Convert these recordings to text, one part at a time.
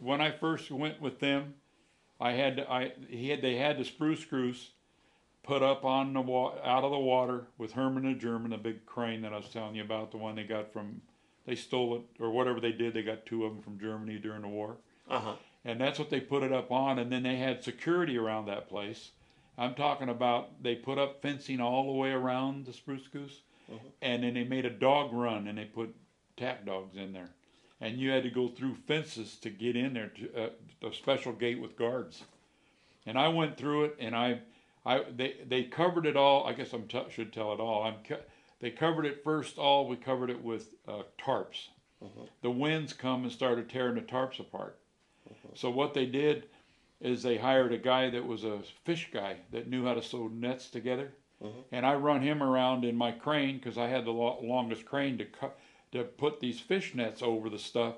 when I first went with them, they had the Spruce Goose put up on the out of the water with Herman the German, the big crane that I was telling you about, the one they got from, they stole it or whatever they did. They got 2 of them from Germany during the war. And that's what they put it up on, and then they had security around that place. I'm talking about they put up fencing all the way around the Spruce Goose, and then they made a dog run, and they put tap dogs in there. And you had to go through fences to get in there, to a special gate with guards. And I went through it, and they covered it all. I guess I should tell it all. They covered it first. We covered it with tarps. The winds come and started tearing the tarps apart. So what they did is they hired a guy that was a fish guy that knew how to sew nets together, and I run him around in my crane because I had the longest crane to put these fish nets over the stuff,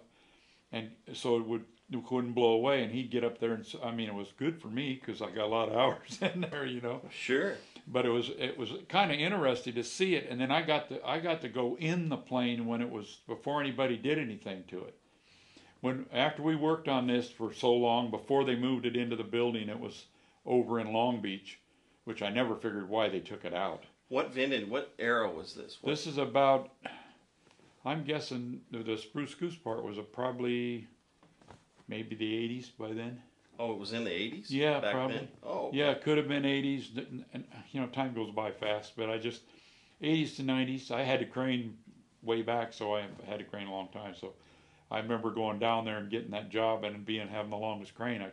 and so it couldn't blow away. And he'd get up there, and I mean, it was good for me because I got a lot of hours in there, you know. Sure. But it was kind of interesting to see it, and then I got to go in the plane when it was before anybody did anything to it. After we worked on this for so long, before they moved it into the building, it was over in Long Beach, which I never figured why they took it out. What vintage, what era was this? This is about, I'm guessing the Spruce Goose part was probably maybe the 80s by then. Oh, it was in the 80s? Yeah, back probably. Then? Oh. Yeah, it could have been 80s. And, you know, time goes by fast, but 80s to 90s. I had a crane way back, so I had a crane a long time, so I remember going down there and getting that job and having the longest crane.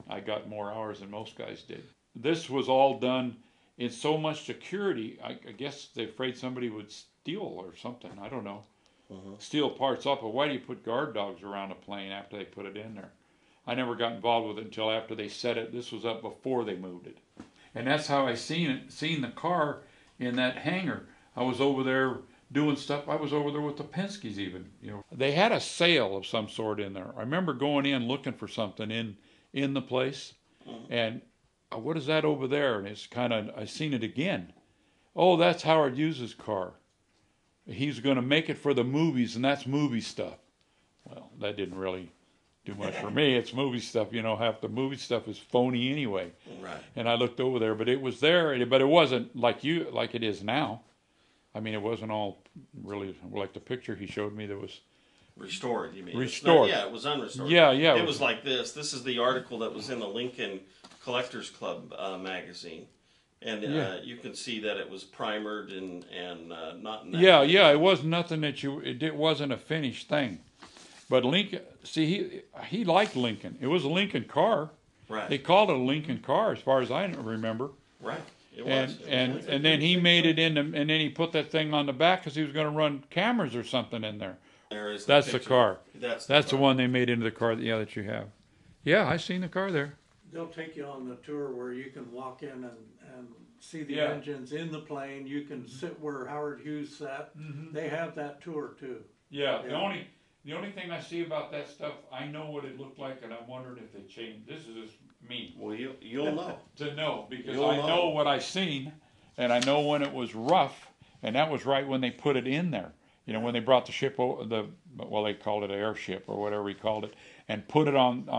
I got more hours than most guys did. This was all done in so much security. I guess they're afraid somebody would steal or something. I don't know. Steal parts up. But why do you put guard dogs around a plane after they put it in there? I never got involved with it until after they set it. This was up before they moved it. And that's how I seen the car in that hangar. I was over there doing stuff. I was over there with the Penske's even. You know, they had a sale of some sort in there. I remember going in looking for something in the place, and what is that over there? And it's kind of, I seen it again. Oh, that's Howard Hughes's car. He's going to make it for the movies, and that's movie stuff. Well, that didn't really do much for me. It's movie stuff, you know. Half the movie stuff is phony anyway. Right. And I looked over there, but it was there, but it wasn't like it is now. I mean, it wasn't all really like the picture he showed me. That was restored. You mean restored? Yeah, it was unrestored. Yeah, yeah. It was like this. This is the article that was in the Lincoln Collectors Club magazine, and you can see that it was primered and not. In that yeah. It was nothing that it wasn't a finished thing. But Lincoln, see, he liked Lincoln. It was a Lincoln car. Right. They called it a Lincoln car, as far as I remember. Right. And then he made it and then he put that thing on the back because he was going to run cameras or something in there. That's the car. That's the one they made into the car that you have. Yeah, I seen the car there. They'll take you on the tour where you can walk in and see the engines in the plane. You can sit where Howard Hughes sat. They have that tour too. Yeah. The only thing I see about that stuff, I know what it looked like, and I'm wondering if they changed. This is just me. Well, you'll know. To know, because I know what I seen, and I know when it was rough, and that was right when they put it in there. You know, when they brought the ship, they called it an airship or whatever he called it, and put it on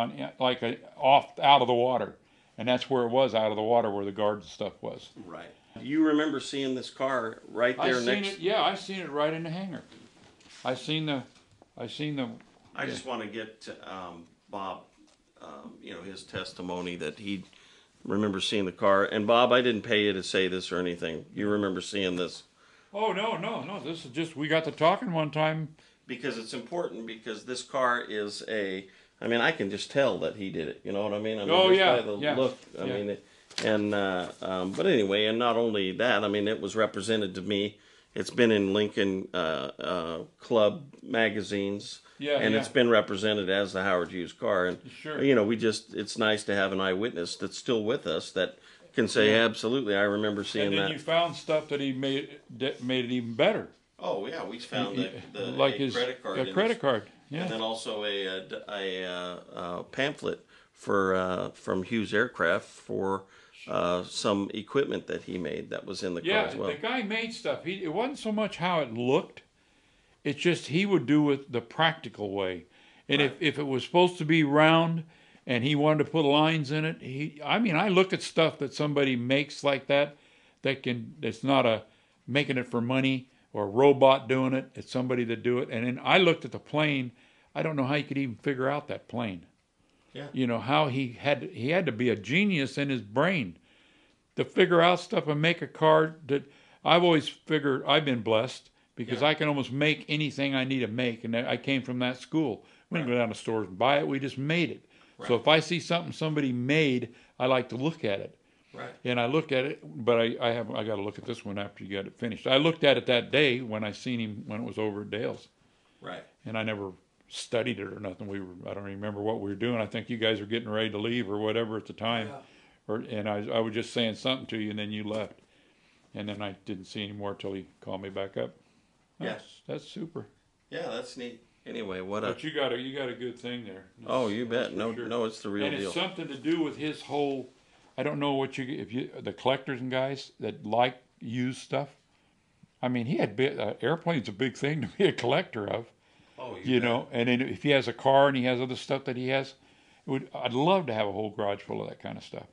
like out of the water, and that's where it was, out of the water, where the guards and stuff was. Right. You remember seeing this car right there next? Yeah, I seen it right in the hangar. I seen the. I just want to get to, Bob, his testimony that he remembers seeing the car. And Bob, I didn't pay you to say this or anything. You remember seeing this? Oh, no. This is just, we got to talking one time. Because it's important, because this car is I can just tell that he did it. You know what I mean? By the look. But anyway, and not only that, it was represented to me. It's been in Lincoln Club magazines, it's been represented as the Howard Hughes car. And sure. It's nice to have an eyewitness that's still with us that can say, absolutely, I remember seeing that. And then you found stuff that he made it even better. Oh yeah, we found his credit card. A credit card, yeah. And then also a pamphlet from Hughes Aircraft for some equipment that he made that was in the car as well. Yeah, the guy made stuff. It wasn't so much how it looked. It's just he would do it the practical way. And if it was supposed to be round and he wanted to put lines in it, I look at stuff that somebody makes like that, it's not making it for money or a robot doing it. It's somebody that do it. And then I looked at the plane. I don't know how he could even figure out that plane. Yeah. You know, how he had to be a genius in his brain to figure out stuff and make a car that I've always figured I've been blessed because I can almost make anything I need to make. And I came from that school. We didn't go down to stores and buy it. We just made it. Right. So if I see something somebody made, I like to look at it. Right. And I look at it, but I got to look at this one after you got it finished. I looked at it that day when I seen him when it was over at Dale's. Right. And I never studied it or nothing. I don't remember what we were doing. I think you guys were getting ready to leave or whatever at the time. Yeah. And I was just saying something to you, and then you left. And then I didn't see any more till he called me back up. That's super. Yeah, that's neat. Anyway, But you got a good thing there. You bet. No, sure. No, it's the real deal. And it's something to do with his whole. I don't know what the collectors and guys that like used stuff. I mean, he had airplane's a big thing to be a collector of. Oh, you know, and then if he has a car and he has other stuff that he has, I'd love to have a whole garage full of that kind of stuff.